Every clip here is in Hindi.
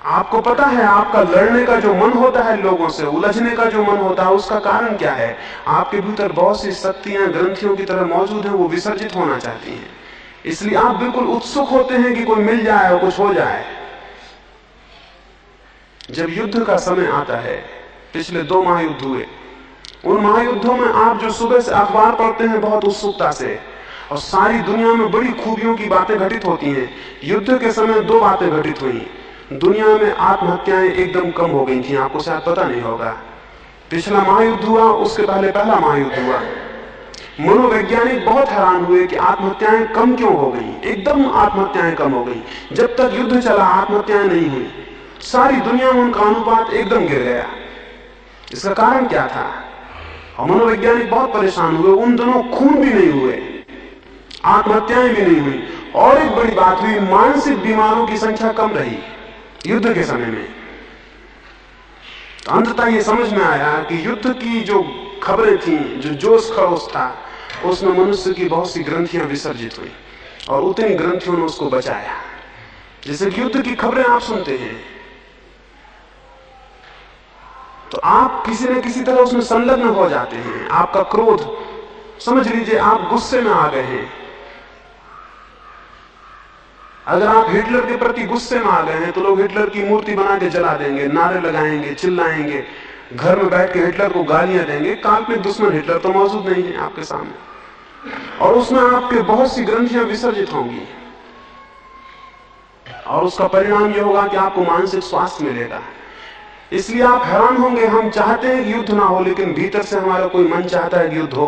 आपको पता है आपका लड़ने का जो मन होता है, लोगों से उलझने का जो मन होता है, उसका कारण क्या है? आपके भीतर बहुत सी शक्तियां ग्रंथियों की तरह मौजूद हैं, वो विसर्जित होना चाहती हैं। इसलिए आप बिल्कुल उत्सुक होते हैं कि कोई मिल जाए और कुछ हो जाए। जब युद्ध का समय आता है, पिछले 2 महायुद्ध हुए, उन महायुद्धों में आप जो सुबह से अखबार पढ़ते हैं बहुत उत्सुकता से, और सारी दुनिया में बड़ी खूबियों की बातें घटित होती हैं, युद्ध के समय 2 बातें घटित हुई। दुनिया में आत्महत्याएं एकदम कम हो गई थी, आपको शायद पता नहीं होगा। पिछला महायुद्ध हुआ, उसके पहले पहला महायुद्ध हुआ। मनोवैज्ञानिक बहुत हैरान हुए कि आत्महत्याएं कम क्यों हो गई, एकदम आत्महत्याएं कम हो गई। जब तक युद्ध चला आत्महत्याएं नहीं हुई, सारी दुनिया में उनका अनुपात एकदम गिर गया। इसका कारण क्या था? और मनोवैज्ञानिक बहुत परेशान हुए। उन दिनों खून भी नहीं हुए, आत्महत्याएं भी नहीं हुई, और एक बड़ी बात हुई, मानसिक बीमारों की संख्या कम रही युद्ध के समय में। तो अंततः ये समझ में आया कि युद्ध की जो खबरें थी, जो जोश खरोश था, उसमें मनुष्य की बहुत सी ग्रंथियां विसर्जित हुई, और उतनी ग्रंथियों ने उसको बचाया। जैसे कि युद्ध की खबरें आप सुनते हैं तो आप किसी न किसी तरह उसमें संलग्न हो जाते हैं। आपका क्रोध, समझ लीजिए आप गुस्से में आ गए हैं। अगर आप हिटलर के प्रति गुस्से में आ गए हैं तो लोग हिटलर की मूर्ति बना के जला देंगे, नारे लगाएंगे, चिल्लाएंगे, घर में बैठ के हिटलर को गालियां देंगे। काल्पनिक दुश्मन हिटलर तो मौजूद नहीं है आपके सामने, और उसमें आपके बहुत सी ग्रंथियां विसर्जित होंगी, और उसका परिणाम यह होगा कि आपको मानसिक स्वास्थ्य मिलेगा। इसलिए आप हैरान होंगे, हम चाहते हैं कि युद्ध ना हो, लेकिन भीतर से हमारा कोई मन चाहता है कि युद्ध हो।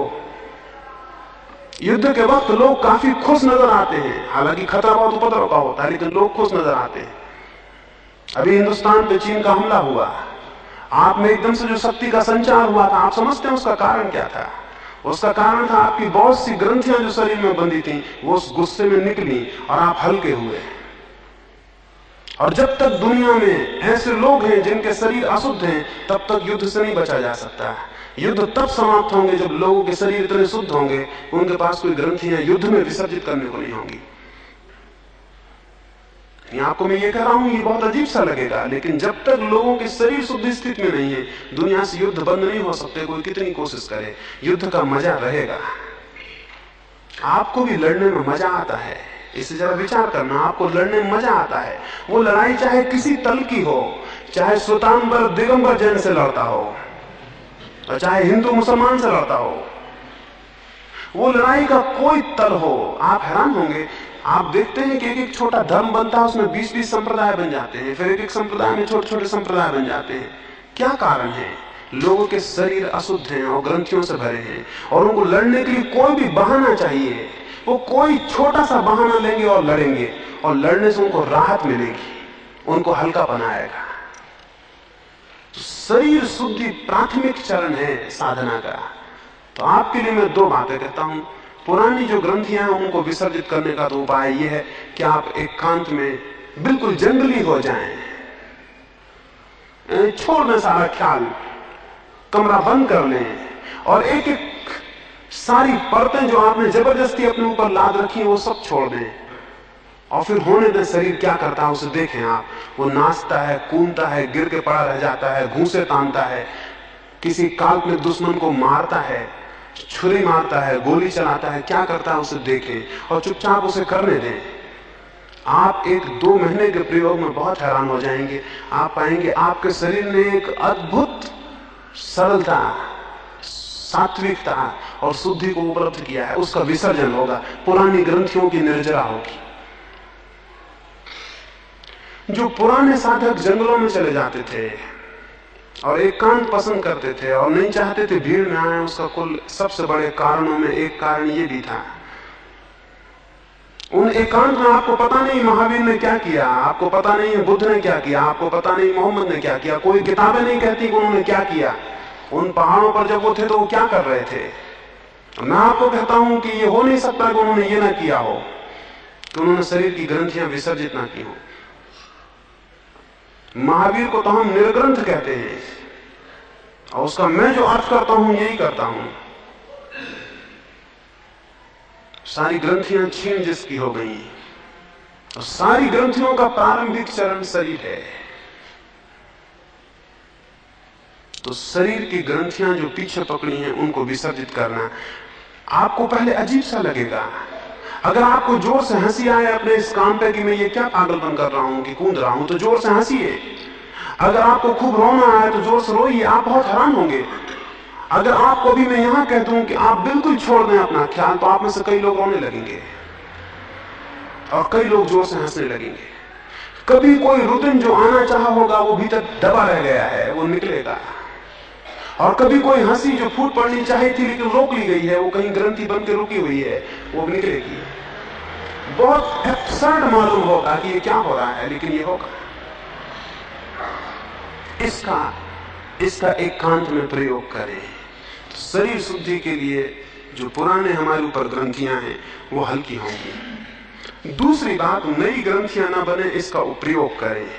युद्ध के वक्त लोग काफी खुश नजर आते हैं, हालांकि खतरा बहुत उपद्रव का होता है, लेकिन लोग खुश नजर आते हैं। अभी हिंदुस्तान पे चीन का हमला हुआ, आप में एकदम से जो शक्ति का संचार हुआ था, आप समझते हैं उसका कारण क्या था? उसका कारण था आपकी बहुत सी ग्रंथियां जो शरीर में बंधी थी, वो उस गुस्से में निकली और आप हल्के हुए। और जब तक दुनिया में ऐसे लोग हैं जिनके शरीर अशुद्ध हैं, तब तक युद्ध से नहीं बचा जा सकता। युद्ध तब समाप्त होंगे जब लोगों के शरीर इतने शुद्ध होंगे, उनके पास कोई ग्रंथियां युद्ध में विसर्जित करने को नहीं होंगी। आपको मैं ये कह रहा हूं, ये बहुत अजीब सा लगेगा, लेकिन जब तक लोगों के शरीर शुद्ध स्थिति में नहीं है, दुनिया से युद्ध बंद नहीं हो सकते। कोई कितनी कोशिश करे, युद्ध का मजा रहेगा। आपको भी लड़ने में मजा आता है, इसे जरा विचार करना। आपको लड़ने में मजा आता है। वो लड़ाई चाहे किसी तल की हो, चाहे श्वेतांबर दिगंबर जैन से लड़ता हो, और चाहे हिंदू मुसलमान से लड़ता हो, वो लड़ाई का कोई तल हो, आप हैरान होंगे। आप देखते हैं कि एक एक छोटा धर्म बनता है, उसमें 20-20 संप्रदाय बन जाते हैं, फिर एक एक संप्रदाय में छोटे छोटे संप्रदाय बन जाते हैं। क्या कारण है? लोगों के शरीर अशुद्ध हैं और ग्रंथियों से भरे हैं, और उनको लड़ने के लिए कोई भी बहाना चाहिए। वो कोई छोटा सा बहाना लेंगे और लड़ेंगे, और लड़ने से उनको राहत मिलेगी, उनको हल्का बनाएगा। तो शरीर शुद्धि प्राथमिक चरण है साधना का। तो आपके लिए मैं 2 बातें कहता हूं। पुरानी जो ग्रंथियां हैं उनको विसर्जित करने का तो उपाय यह है कि आप एकांत में बिल्कुल जंगली हो जाएं, छोड़ दें सारा ख्याल, कमरा बंद कर लें, और एक एक सारी परतें जो आपने जबरदस्ती अपने ऊपर लाद रखी वो सब छोड़ दें, और फिर होने दें। शरीर क्या करता है उसे देखें आप। वो नाचता है, कूदता है, गिर के पड़ा रह जाता है, घूंसे तानता है, किसी काल्पनिक दुश्मन को मारता है, छुरी मारता है, गोली चलाता है, क्या करता है उसे देखें और चुपचाप उसे करने दें। आप 1-2 महीने के प्रयोग में बहुत हैरान हो जाएंगे। आप पाएंगे आपके शरीर ने एक अद्भुत सरलता, सात्विकता और शुद्धि को उपलब्ध किया है। उसका विसर्जन होगा, पुरानी ग्रंथियों की निर्जरा होगी। जो पुराने साधक जंगलों में चले जाते थे और एकांत पसंद करते थे और नहीं चाहते थे भीड़ में आए, उसका कुल सबसे बड़े कारणों में एक कारण ये भी था, उन एकांत में आपको पता नहीं महावीर ने क्या किया, आपको पता नहीं है बुद्ध ने क्या किया, आपको पता नहीं मोहम्मद ने क्या किया, कोई किताबें नहीं कहती कि उन्होंने क्या किया। उन पहाड़ों पर जब वो थे तो वो क्या कर रहे थे? मैं आपको कहता हूं कि ये हो नहीं सकता कि उन्होंने ये ना किया हो, कि उन्होंने शरीर की ग्रंथियां विसर्जित ना की हो। महावीर को तो हम निर्ग्रंथ कहते हैं, और उसका मैं जो अर्थ करता हूं यही करता हूं। सारी ग्रंथियां छीन जिसकी हो गई, और सारी ग्रंथियों का प्रारंभिक चरण शरीर है। तो शरीर की ग्रंथियां जो पीछे पकड़ी हैं उनको विसर्जित करना। आपको पहले अजीब सा लगेगा। अगर आपको जोर से हंसी आए अपने इस काम पे कि मैं ये क्या पागलपन कर रहा हूं कि कूद रहा हूं, तो जोर से हंसिए। अगर आपको खूब रोना आए तो जोर से रोइए, आप बहुत हैरान होंगे। अगर आपको भी मैं यहां कह दूं कि आप बिल्कुल छोड़ दें अपना ख्याल, तो आप में से कई लोग रोने लगेंगे और कई लोग जोर से हंसने लगेंगे। कभी कोई रुदन जो आना चाहा होगा वो भीतर दबा रह गया है, वो निकलेगा। और कभी कोई हंसी जो फूट पड़नी चाहिए थी लेकिन रोक ली गई है, वो कहीं ग्रंथि बन के रुकी हुई है, वो निकलेगी। बहुत एब्सर्ड मालूम होगा कि ये क्या हो रहा है, लेकिन ये होगा। इसका एकांत में प्रयोग करें तो शरीर शुद्धि के लिए जो पुराने हमारे ऊपर ग्रंथियां हैं वो हल्की होंगी। दूसरी बात, नई ग्रंथियां ना बने, इसका प्रयोग करें।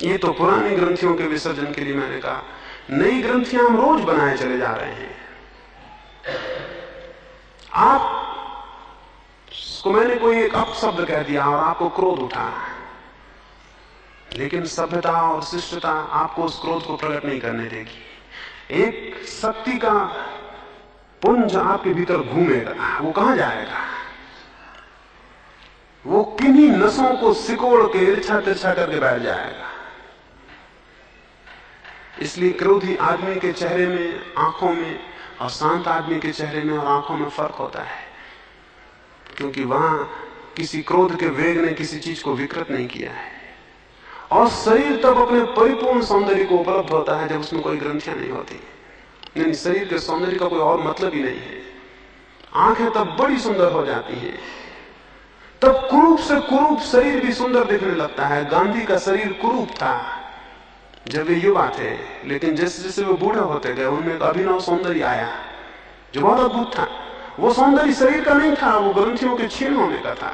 ये तो पुरानी ग्रंथियों के विसर्जन के लिए मैंने कहा। नई ग्रंथियां हम रोज बनाए चले जा रहे हैं। आपको मैंने कोई एक अपशब्द कह दिया और आपको क्रोध उठा, लेकिन सभ्यता और शिष्टता आपको उस क्रोध को प्रकट नहीं करने देगी। एक शक्ति का पुंज आपके भीतर घूमेगा, वो कहां जाएगा? वो किन्हीं नसों को सिकोड़ के इर्छा तिरछा करके बैठ जाएगा। इसलिए क्रोधी आदमी के चेहरे में, आंखों में, और शांत आदमी के चेहरे में और आंखों में फर्क होता है, क्योंकि वहां किसी क्रोध के वेग ने किसी चीज को विकृत नहीं किया है। और शरीर तब अपने परिपूर्ण सौंदर्य को उपलब्ध होता है जब उसमें कोई ग्रंथियां नहीं होती। नहीं, शरीर के सौंदर्य का कोई और मतलब ही नहीं है। आंखें तब बड़ी सुंदर हो जाती हैं, तब कुरूप से कुरूप शरीर भी सुंदर दिखने लगता है। गांधी का शरीर कुरूप था जब वे युवा थे, लेकिन जैसे जैसे वे बूढ़े होते गए उनमें एक अभिनव सौंदर्य आया जो बहुत अद्भुत था। वो सौंदर्य शरीर का नहीं था, वो ग्रंथियों के क्षीण होने का था।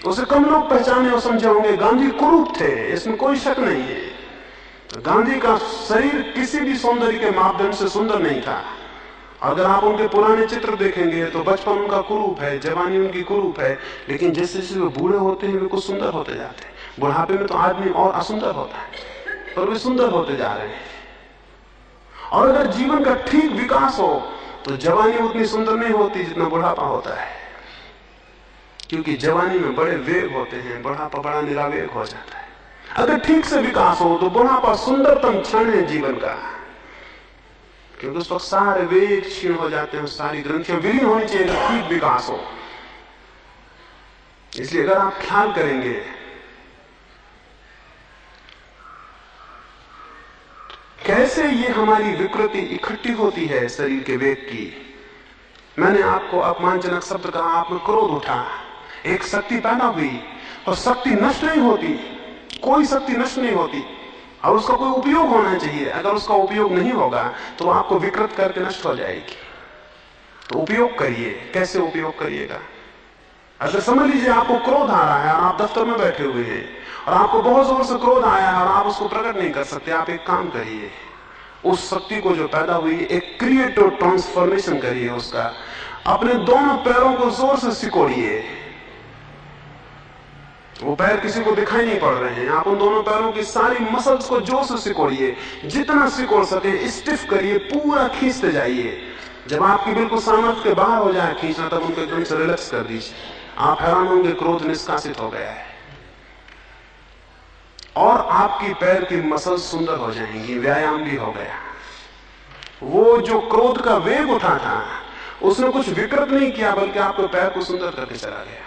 उसे कम लोग पहचाने और समझे होंगे। गांधी कुरूप थे, इसमें कोई शक नहीं है। तो गांधी का शरीर किसी भी सौंदर्य के मापदंड से सुंदर नहीं था। अगर आप उनके पुराने चित्र देखेंगे तो बचपन उनका कुरूप है, जवानी उनकी कुरूप है, लेकिन जैसे जैसे वे बूढ़े होते हैं वे कुछ सुंदर होते जाते हैं। बुढ़ापे में तो आदमी और असुंदर होता है, पर वे सुंदर होते जा रहे हैं। और अगर जीवन का ठीक विकास हो तो जवानी उतनी सुंदर नहीं होती जितना बुढ़ापा होता है, क्योंकि जवानी में बड़े वेग होते हैं, बुढ़ापा बड़ा निरावेग हो जाता है। अगर ठीक से विकास हो तो बुढ़ापा सुंदरतम क्षण है जीवन का, क्योंकि उस वक्त सारे वेग क्षीण हो जाते हैं, सारी ग्रंथियां विलीन होनी चाहिए अगर ठीक विकास हो। इसलिए अगर आप ख्याल करेंगे कैसे ये हमारी विकृति इकट्ठी होती है शरीर के वेग की। मैंने आपको अपमानजनक शब्द कहा, आप में क्रोध उठा, एक शक्ति पैदा हुई और शक्ति नष्ट नहीं होती, कोई शक्ति नष्ट नहीं होती, और उसका कोई उपयोग होना चाहिए। अगर उसका उपयोग नहीं होगा तो आपको विकृत करके नष्ट हो जाएगी। तो उपयोग करिए। कैसे उपयोग करिएगा? अगर समझ लीजिए आपको क्रोध आ रहा है और आप दफ्तर में बैठे हुए हैं और आपको बहुत जोर से क्रोध आया है और आप उसको प्रकट नहीं कर सकते, आप एक काम करिए, उस शक्ति को जो पैदा हुई एक क्रिएटिव ट्रांसफॉर्मेशन करिए उसका। अपने दोनों पैरों को जोर से सिकोड़िए। वो पैर किसी को दिखाई नहीं पड़ रहे हैं, आप उन दोनों पैरों की सारी मसल्स को जोर से सिकोड़िए, जितना सिकोड़ सके स्टिफ करिए, पूरा खींचते जाइए। जब आपकी बिल्कुल सामर्थ्य के बाहर हो जाए खींचना, तब उनको एकदम से रिलैक्स कर दीजिए। आप हैरान होंगे, क्रोध निष्कासित हो गया है और आपकी पैर की मसल्स सुंदर हो जाएंगी, व्यायाम भी हो गया। वो जो क्रोध का वेग उठा था उसने कुछ विकृत नहीं किया, बल्कि आपके पैर को सुंदर करके चला गया।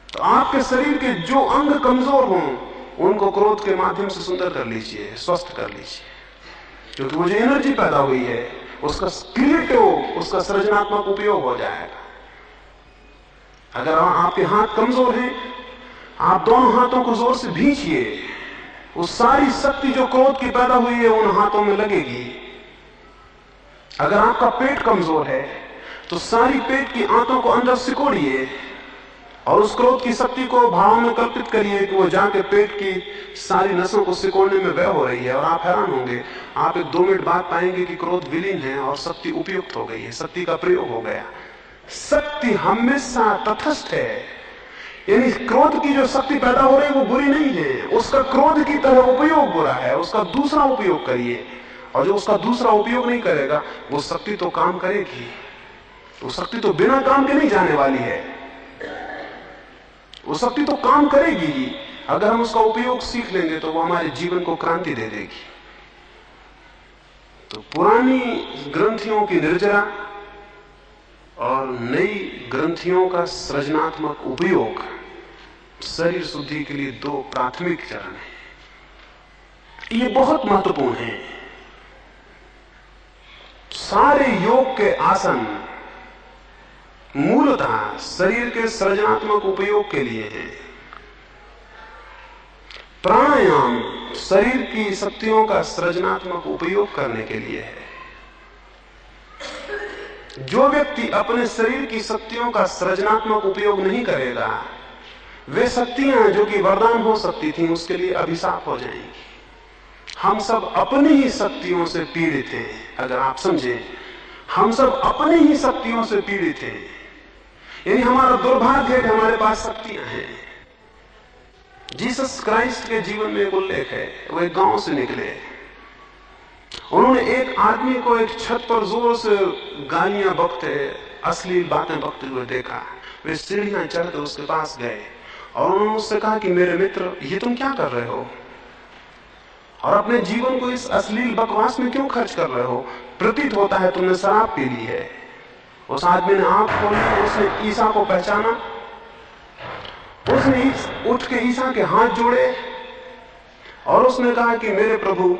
तो आपके शरीर के जो अंग कमजोर हों उनको क्रोध के माध्यम से सुंदर कर लीजिए, स्वस्थ कर लीजिए, क्योंकि वो जो एनर्जी पैदा हुई है उसका क्रिएटिव, उसका सृजनात्मक उपयोग हो जाएगा। अगर आपके हाथ कमजोर हैं, आप दोनों हाथों को जोर से भींचिए, वो सारी शक्ति जो क्रोध की पैदा हुई है उन हाथों में लगेगी। अगर आपका पेट कमजोर है तो सारी पेट की आंतों को अंदर सिकोड़िए और उस क्रोध की शक्ति को भाव में कल्पित करिए कि वो जाके पेट की सारी नसों को सिकोड़ने में व्यय हो रही है। और आप हैरान होंगे, आप एक 2 मिनट बाद पाएंगे कि क्रोध विलीन है और शक्ति उपयुक्त हो गई है, शक्ति का प्रयोग हो गया। शक्ति हमेशा तटस्थ है, यानी क्रोध की जो शक्ति पैदा हो रही है वो बुरी नहीं है, उसका क्रोध की तरह उपयोग बुरा है, उसका दूसरा उपयोग करिए। और जो उसका दूसरा उपयोग नहीं करेगा वो शक्ति तो काम करेगी, वो शक्ति तो बिना काम के नहीं जाने वाली है, वो शक्ति तो काम करेगी ही। अगर हम उसका उपयोग सीख लेंगे तो वो हमारे जीवन को क्रांति दे देगी। तो पुरानी ग्रंथियों की निर्जरा और नई ग्रंथियों का सृजनात्मक उपयोग शरीर शुद्धि के लिए दो प्राथमिक चरण हैं। ये बहुत महत्वपूर्ण है। सारे योग के आसन मूलतः शरीर के सृजनात्मक उपयोग के लिए है। प्राणायाम शरीर की शक्तियों का सृजनात्मक उपयोग करने के लिए है। जो व्यक्ति अपने शरीर की शक्तियों का सृजनात्मक उपयोग नहीं करेगा, वे शक्तियां जो कि वरदान हो सकती थी उसके लिए अभिशाप हो जाएंगी। हम सब अपनी ही शक्तियों से पीड़ित हैं। अगर आप समझें, हम सब अपनी ही शक्तियों से पीड़ित हैं। यानी हमारा दुर्भाग्य है कि हमारे पास शक्तियां हैं। जीसस क्राइस्ट के जीवन में एक उल्लेख है। वो एक गांव से निकले, उन्होंने एक आदमी को एक छत पर जोर से गालियां बकते, अश्लील बातें बकते हुए देखा। वे सीढ़ियां चढ़कर उसके पास गए और उन्होंने उससे कहा कि मेरे मित्र, ये तुम क्या कर रहे हो और अपने जीवन को इस अश्लील बकवास में क्यों खर्च कर रहे हो? प्रतीत होता है तुमने शराब पी ली है। उस आदमी ने आंख खोली, उसने ईसा को पहचाना, उसने उठ के ईसा के हाथ जोड़े और उसने कहा कि मेरे प्रभु,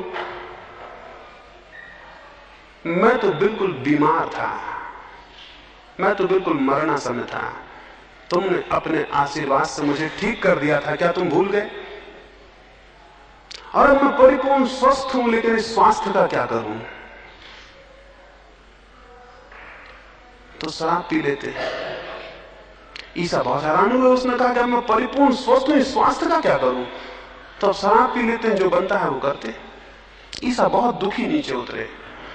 मैं तो बिल्कुल बीमार था, मैं तो बिल्कुल मरणासन था, तुमने अपने आशीर्वाद से मुझे ठीक कर दिया था, क्या तुम भूल गए? और अब मैं परिपूर्ण स्वस्थ हूं, लेकिन इस स्वास्थ्य का क्या करूं? तो शराब पी लेते। ईसा बहुत हैरान हुए, उसने कहा कि मैं परिपूर्ण स्वस्थ हूं, इस स्वास्थ्य का क्या करूं? तो शराब पी लेते हैं, जो बनता है वो करते। ईसा बहुत दुखी नीचे उतरे।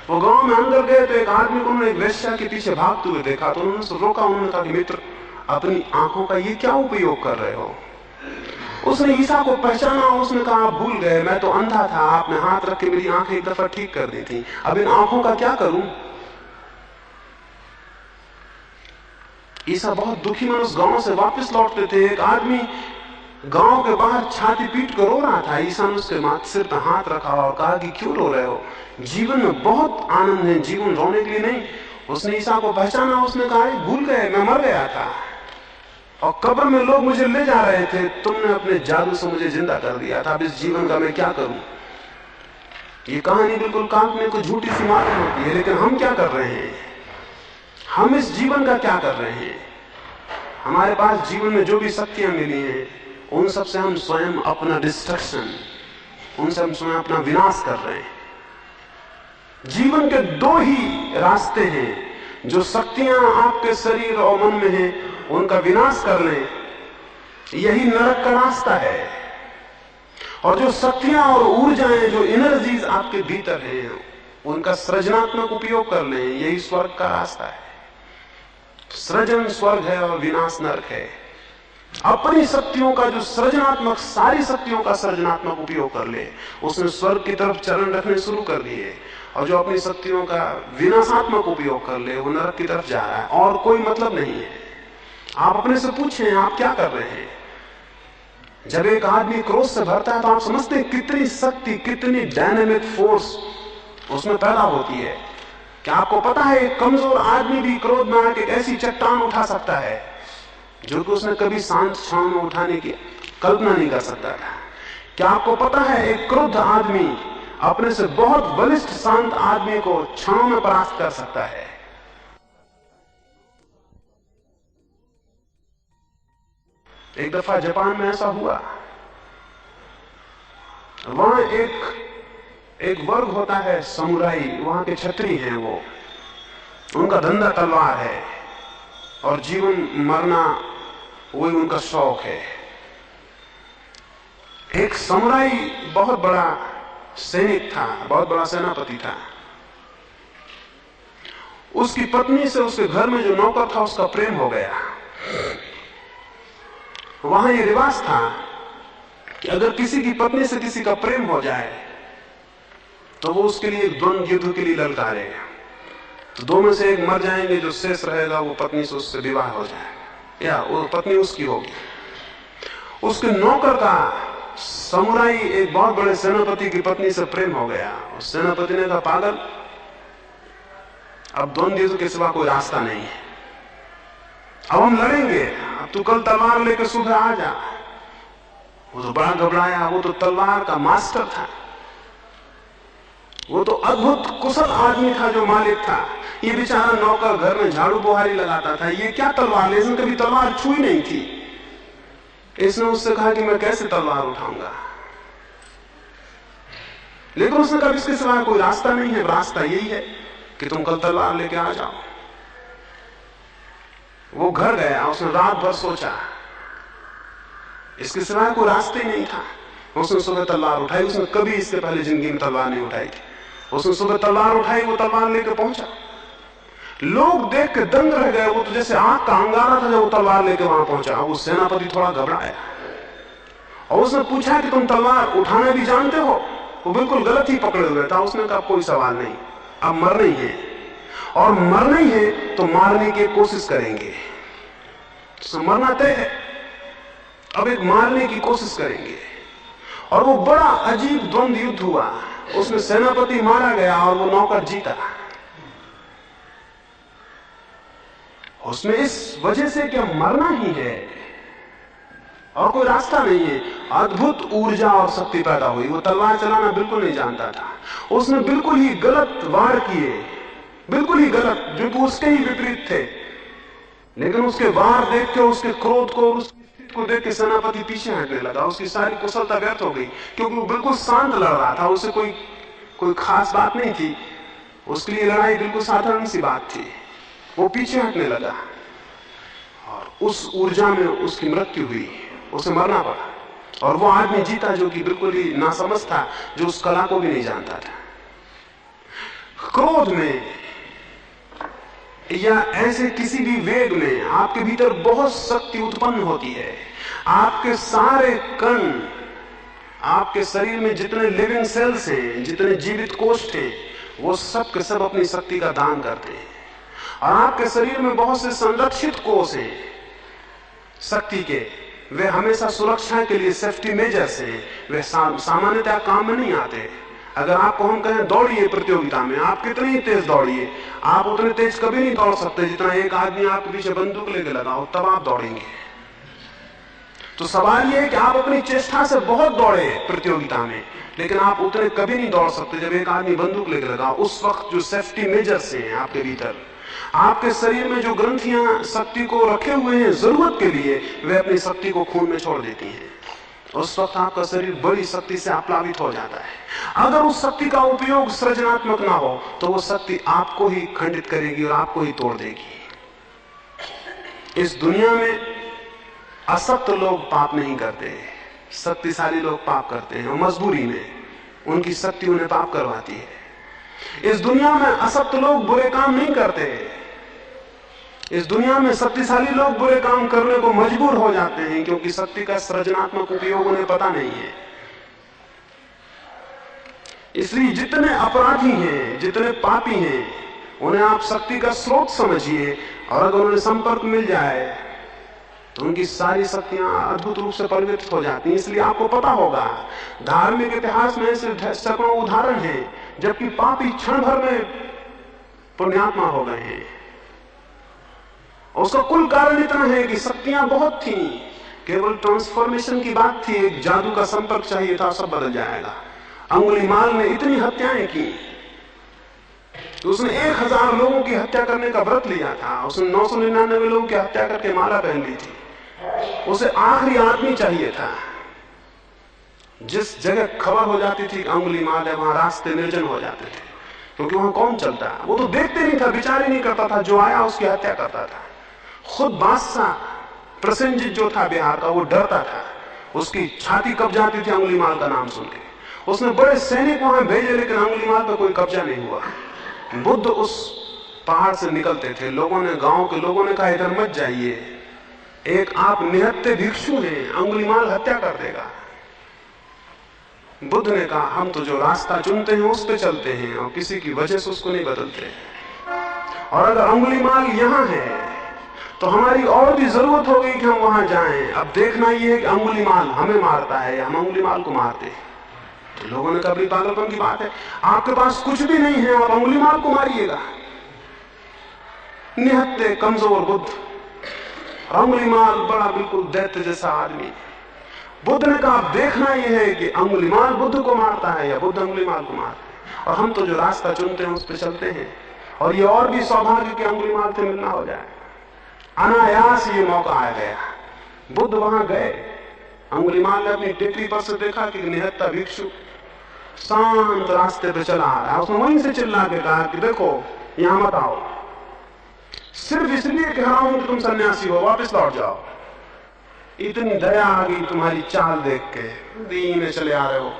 वो गांव में अंदर गए तो एक आदमी को उन्होंने एक वेश्या के पीछे भागते हुए देखा, तो उन्होंने उसको रोका। उन्होंने कहा कि मित्र, अपनी आंखों का ये क्या उपयोग कर रहे हो? उसने ईसा को पहचाना, उसने कहा आप भूल गए, मैं तो अंधा था, आपने हाथ रख के मेरी आंखें एक दफा ठीक कर दी थी, अब इन आंखों का क्या करूं? ईसा बहुत दुखी मन उस गांव से वापस लौटते थे। एक आदमी गांव के बाहर छाती पीट कर रो रहा था। ईसा ने उसके सिर पर हाथ रखा और कहा कि क्यों रो रहे हो? जीवन में बहुत आनंद है, जीवन रोने के लिए नहीं। उसने ईसा को पहचाना, उसने कहा भूल गए, मैं मर गया था और कब्र में लोग मुझे ले जा रहे थे, तुमने अपने जादू से मुझे जिंदा कर दिया था, अब इस जीवन का मैं क्या करूं? ये कहानी बिल्कुल काल्पनिक को झूठी सी मालूम होती है, लेकिन हम क्या कर रहे हैं? हम इस जीवन का क्या कर रहे हैं? हमारे पास जीवन में जो भी शक्तियां मिली हैं, उन सब से हम स्वयं अपना डिस्ट्रक्शन, उनसे हम स्वयं अपना विनाश कर रहे हैं। जीवन के दो ही रास्ते हैं। जो शक्तियां आपके शरीर और मन में हैं, उनका विनाश कर लें, यही नरक का रास्ता है। और जो शक्तियां और ऊर्जाएं, जो एनर्जीज आपके भीतर हैं, उनका सृजनात्मक उपयोग कर लें, यही स्वर्ग का रास्ता है। सृजन स्वर्ग है और विनाश नरक है। अपनी शक्तियों का जो सृजनात्मक, सारी शक्तियों का सृजनात्मक उपयोग कर ले, उसने स्वर्ग की तरफ चरण रखने शुरू कर दिए। और जो अपनी शक्तियों का विनाशात्मक उपयोग कर ले, वो नरक की तरफ जा रहा है और कोई मतलब नहीं है। आप अपने से पूछें, आप क्या कर रहे हैं? जब एक आदमी क्रोध से भरता है तो आप समझते हैं कितनी शक्ति, कितनी डायनेमिक फोर्स उसमें पैदा होती है। क्या आपको पता है एक कमजोर आदमी भी क्रोध में आके ऐसी चट्टान उठा सकता है जो कि उसने कभी शांत क्षण में उठाने की कल्पना नहीं कर सकता था? क्या आपको पता है एक क्रुद्ध आदमी अपने से बहुत बलिष्ठ शांत आदमी को क्षणों में परास्त कर सकता है? एक दफा जापान में ऐसा हुआ। वहां एक वर्ग होता है समुराई, वहां के क्षत्रिय हैं, वो उनका धंधा तलवार है और जीवन मरना वही उनका शौक है। एक समुराई बहुत बड़ा सैनिक था, बहुत बड़ा सेनापति था। उसकी पत्नी से उसके घर में जो नौकर था उसका प्रेम हो गया। वहां ये रिवाज था कि अगर किसी की पत्नी से किसी का प्रेम हो जाए तो वो उसके लिए एक द्वंद्व युद्ध के लिए ललकारेगा। तो दो में से एक मर जाएंगे, जो शेष रहेगा वो पत्नी से उससे विवाह हो जाएगा या वो पत्नी उसकी होगी। उसके नौकर का समुराई एक बहुत बड़े सेनापति की पत्नी से प्रेम हो गया। उस सेनापति ने कहा, पागल, अब द्वंद्व युद्ध के सिवा कोई रास्ता नहीं है, अब हम लड़ेंगे, अब तू कल तलवार लेकर सुबह आ जा। वो तो बड़ा घबराया, वो तो तलवार का मास्टर था, वो तो अद्भुत कुशल आदमी था जो मालिक था। ये बेचारा नौकर घर में झाड़ू बुहारी लगाता था, ये क्या तलवार ले, इसने कभी तलवार छुई नहीं थी। इसने उससे कहा कि मैं कैसे तलवार उठाऊंगा, लेकिन उसने कहा इसके सिवाय कोई रास्ता नहीं है, रास्ता यही है कि तुम कल तलवार लेके आ जाओ। वो घर गया, उसने रात भर सोचा, इसके सिवाय कोई रास्ता ही नहीं था। उसने सुबह तलवार उठाई, उसने कभी इससे पहले जिंदगी में तलवार नहीं उठाई थी। उसने सुबह तलवार उठाई, वो तलवार लेकर पहुंचा। लोग देख के दंग रह गए, वो तो जैसे आग का अंगारा था जब वो तलवार लेकर वहां पहुंचा। वो सेनापति थोड़ा घबराया और उसने पूछा कि तुम तलवार उठाना भी जानते हो? वो बिल्कुल गलत ही पकड़े हुए था। उसने कहा कोई सवाल नहीं, अब मरना ही है, और मरना ही है तो मारने की कोशिश करेंगे। तो मरना तय है, अब एक मारने की कोशिश करेंगे। और वो बड़ा अजीब द्वंद्व युद्ध हुआ, उसमें सेनापति मारा गया और वो नौकर जीता। उसमें इस वजह से कि मरना ही है और कोई रास्ता नहीं है, अद्भुत ऊर्जा और शक्ति पैदा हुई। वो तलवार चलाना बिल्कुल नहीं जानता था, उसने बिल्कुल ही गलत वार किए, बिल्कुल ही गलत, जो कि उसके ही विपरीत थे। लेकिन उसके वार देख के, उसके क्रोध को और उसकी स्थिति को देख के सेनापति पीछे हटने लगा। उसकी सारी कुशलता व्यर्थ हो गई, क्योंकि वो बिल्कुल शांत लड़ रहा था, उसे कोई खास बात नहीं थी, उसके लिए लड़ाई बिल्कुल साधारण सी बात थी। वो पीछे हटने लगा और उस ऊर्जा में उसकी मृत्यु हुई, उसे मरना पड़ा। और वो आदमी जीता जो कि बिल्कुल ही नासमझ था, जो उस कला को भी नहीं जानता था। क्रोध में या ऐसे किसी भी वेग में आपके भीतर बहुत शक्ति उत्पन्न होती है। आपके सारे कण, आपके शरीर में जितने लिविंग सेल्स हैं, जितने जीवित कोष्ठ हैं, वो सब के सब अपनी शक्ति का दान करते हैं। और आपके शरीर में बहुत से संरक्षित कोष हैं शक्ति के, वे हमेशा सुरक्षा के लिए सेफ्टी मेजर्स हैं, वे सामान्यतः काम में नहीं आते। अगर आपको हम कहें दौड़िए प्रतियोगिता में, आप कितने ही तेज दौड़िए, आप उतने तेज कभी नहीं दौड़ सकते जितना एक आदमी आपके पीछे बंदूक लेके लगाओ, तब आप दौड़ेंगे। तो सवाल यह है कि आप अपनी चेष्टा से बहुत दौड़े प्रतियोगिता में, लेकिन आप उतने कभी नहीं दौड़ सकते जब एक आदमी बंदूक लेके लगाओ। उस वक्त जो सेफ्टी मेजर्स हैं आपके भीतर, आपके शरीर में जो ग्रंथियां शक्ति को रखे हुए हैं जरूरत के लिए, वे अपनी शक्ति को खून में छोड़ देती हैं। उस वक्त आपका शरीर बड़ी शक्ति से आप्लावित हो जाता है। अगर उस शक्ति का उपयोग सृजनात्मक ना हो तो वो शक्ति आपको ही खंडित करेगी और आपको ही तोड़ देगी। इस दुनिया में असक्त लोग पाप नहीं करते, शक्तिशाली लोग पाप करते हैं और मजबूरी में उनकी शक्ति उन्हें पाप करवाती है। इस दुनिया में असक्त लोग बुरे काम नहीं करते, इस दुनिया में शक्तिशाली लोग बुरे काम करने को मजबूर हो जाते हैं, क्योंकि शक्ति का सृजनात्मक उपयोग उन्हें पता नहीं है। इसलिए जितने अपराधी हैं, जितने पापी हैं, उन्हें आप शक्ति का स्रोत समझिए, और अगर उन्हें संपर्क मिल जाए तो उनकी सारी शक्तियां अद्भुत रूप से परिवर्तित हो जाती हैं। इसलिए आपको पता होगा, धार्मिक इतिहास में ऐसे सैकड़ों उदाहरण हैं जबकि पापी क्षण भर में पुण्यात्मा हो गए हैं। उसका कुल कारण इतना है कि शक्तियां बहुत थी, केवल ट्रांसफॉर्मेशन की बात थी, एक जादू का संपर्क चाहिए था, सब बदल जाएगा। अंगुलीमाल ने इतनी हत्याएं की तो उसने 1000 लोगों की हत्या करने का व्रत लिया था, उसने 999 लोगों की हत्या करके माला पहन ली थी। उसे आखिरी आदमी चाहिए था। जिस जगह खबर हो जाती थी कि अंगुलीमाल है, वहां रास्ते निर्जन हो जाते थे, क्योंकि वहां कौन चलता, वो तो देखते नहीं था, विचार ही नहीं करता था, जो आया उसकी हत्या करता था। खुद बादशाह प्रसेनजीत जो था बिहार का, वो डरता था, उसकी छाती कब जाती थी अंगुलीमाल का नाम सुन के। उसने बड़े सैनिक वहां भेजे, लेकिन अंगुलीमाल पर कोई कब्जा नहीं हुआ। बुद्ध उस पहाड़ से निकलते थे, लोगों ने, गांव के लोगों ने कहा इधर मत जाइए, एक आप निहत्थे भिक्षु हैं, अंगुलीमाल हत्या कर देगा। बुद्ध ने कहा हम तो जो रास्ता चुनते हैं उस पे चलते हैं और किसी की वजह से उसको नहीं बदलते। और अगर अंगुलीमाल यहां है तो हमारी और भी जरूरत हो गई कि हम वहां जाएं। अब देखना यह है कि अंगुलीमाल हमें मारता है या हम अंगुलीमाल को मारते हैं। तो लोगों ने कहा बड़ी पागलपन की बात है, आपके पास कुछ भी नहीं है, आप अंगुलीमाल को मारिएगा। निहत्थे कमजोर बुद्ध, अंगुलीमाल बड़ा बिल्कुल दैत्य जैसा आदमी। बुद्ध ने कहा अब देखना यह है कि अंगुलीमाल बुद्ध को मारता है या बुद्ध अंगुलीमाल को मारता है। और हम तो जो रास्ता चुनते हैं उस पर चलते हैं। और ये और भी सौभाग्य कि अंगुलीमाल से मिलना हो जाए। अनायास ये मौका आ गया, बुद्ध वहां गए। अंगुलीमाल ने अपनी टेकरी पर से देखा कि निहत्था भिक्षु शांत रास्ते पे चला आ रहा है। उसने वहीं से चिल्ला के कहा कि देखो यहां मत आओ, सिर्फ इसलिए कह रहा हूं कि तुम सन्यासी हो, वापस लौट जाओ। इतनी दया आ गई तुम्हारी चाल देख के, धीमे चले आ रहे हो,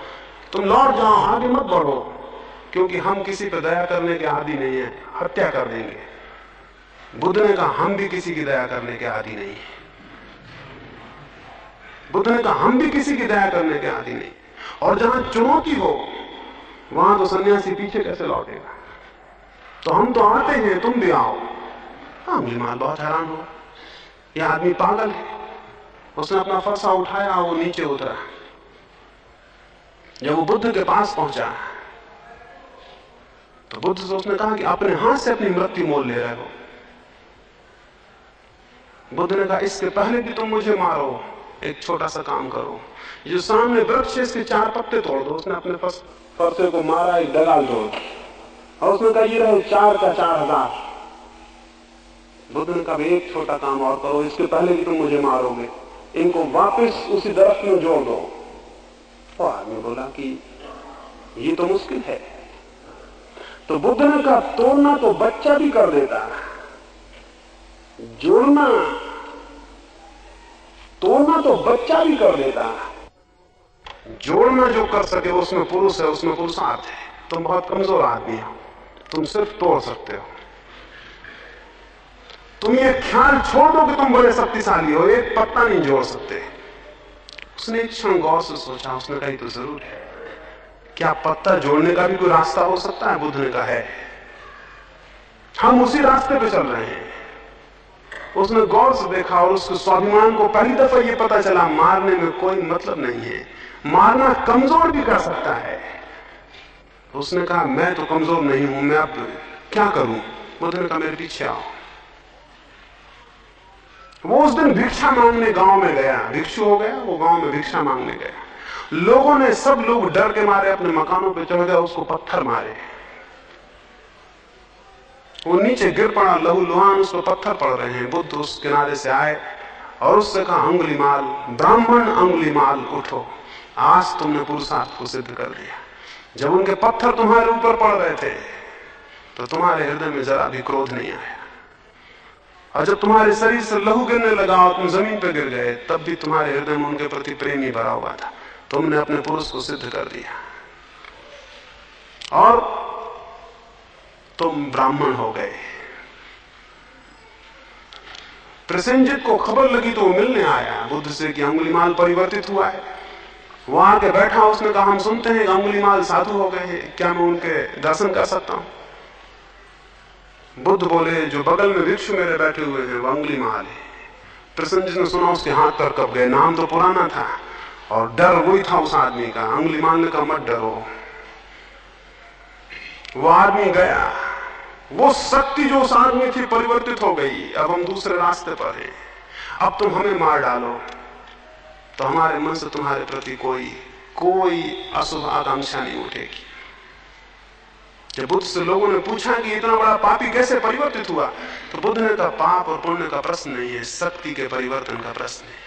तुम लौट जाओ, आगे मत बढ़ो, क्योंकि हम किसी पे दया करने के आदी नहीं है, हत्या कर देंगे। बुद्ध ने कहा हम भी किसी की दया करने के आदी नहीं है। बुद्ध ने कहा हम भी किसी की दया करने के आदी नहीं। और जहां चुनौती हो वहां तो सन्यासी पीछे कैसे लौटेगा। तो हम तो आते हैं, तुम भी आओ। अंगुलीमाल बहुत हैरान हो, यह आदमी पागल है। उसने अपना फरसा उठाया, वो नीचे उतरा। जब वो बुद्ध के पास पहुंचा तो बुद्ध से उसने कहा कि अपने हाथ से अपनी मृत्यु मोल ले रहे हो। बुद्ध ने कहा इसके पहले कि तुम मुझे मारो एक छोटा सा काम करो, जो सामने वृक्ष है इसके 4 पत्ते तोड़ दो। उसने अपने फरसे को मारा, एक डगाल तोड़, और उसने कहा ये रहे 4 का 4000। बुद्ध ने कहा एक छोटा काम और करो, इसके पहले कि तुम मुझे मारोगे इनको वापस उसी दरख्त में जोड़ दो। और आदमी बोला कि ये तो मुश्किल है। तो बुद्ध ने कहा तोड़ना तो बच्चा भी कर देता, जोड़ना तोड़ना तो बच्चा भी कर देता, जोड़ना जो कर सके उसमें पुरुष है, उसमें पुरुषार्थ है। तुम बहुत कमजोर आदमी हो, तुम सिर्फ तोड़ सकते हो। तुम ये ख्याल छोड़ दो कि तुम बड़े शक्तिशाली हो, एक पत्ता नहीं जोड़ सकते। उसने एक क्षण गौर से सोचा, उसने कहा तो जरूर है, क्या पत्ता जोड़ने का भी कोई रास्ता हो सकता है? बुद्ध ने कहा है, हम उसी रास्ते पे चल रहे हैं। उसने गौर से देखा और उसके स्वाभिमान को पहली दफा ये पता चला मारने में कोई मतलब नहीं है, मारना कमजोर भी कर सकता है। उसने कहा मैं तो कमजोर नहीं हूं, मैं अब क्या करूं? बुद्ध ने कहा मेरे पीछे आओ। वो उस दिन भिक्षा मांगने गांव में गया, भिक्षु हो गया, वो गांव में भिक्षा मांगने गया। लोगों ने, सब लोग डर के मारे अपने मकानों पे चढ़ गए, उसको पत्थर मारे। वो नीचे गिर पड़ा, लहू लुहान, उसको पत्थर पड़ रहे हैं। बुद्ध उस किनारे से आए और उससे कहा अंगुलीमाल, ब्राह्मण अंगुलीमाल उठो, आज तुमने पुरुषार्थ को सिद्ध कर दिया। जब उनके पत्थर तुम्हारे ऊपर पड़ रहे थे तो तुम्हारे हृदय में जरा भी क्रोध नहीं आया, और जब तुम्हारे शरीर से लहू गिरने लगा और तुम जमीन पर गिर गए तब भी तुम्हारे हृदय में उनके प्रति प्रेम ही भरा हुआ था। तुमने अपने पुरुष को सिद्ध कर दिया और तुम ब्राह्मण हो गए। प्रसेनजित को खबर लगी तो वो मिलने आया बुद्ध से कि अंगुलीमाल परिवर्तित हुआ है। वो आके बैठा, उसने कहा हम सुनते हैं अंगुलीमाल साधु हो गए हैं, क्या मैं उनके दर्शन कर सकता हूं? बुद्ध बोले जो बगल में भिक्षु मेरे बैठे हुए हैं वो अंगुलीमाल है। प्रसेनजित ने सुना, उसके हाथ पर कब गए, नाम तो पुराना था और डर वही था उस आदमी का। अंगुलीमाल ने कहा मत डरो। वो आदमी गया, वो शक्ति जो उस आदमी थी परिवर्तित हो गई। अब हम दूसरे रास्ते पर हैं, अब तुम हमें मार डालो तो हमारे मन से तुम्हारे प्रति कोई अशुभ आकांक्षा नहीं उठेगी। जब बुद्ध से लोगों ने पूछा कि इतना बड़ा पापी कैसे परिवर्तित हुआ, तो बुद्ध ने कहा पाप और पुण्य का प्रश्न नहीं है, शक्ति के परिवर्तन का प्रश्न है।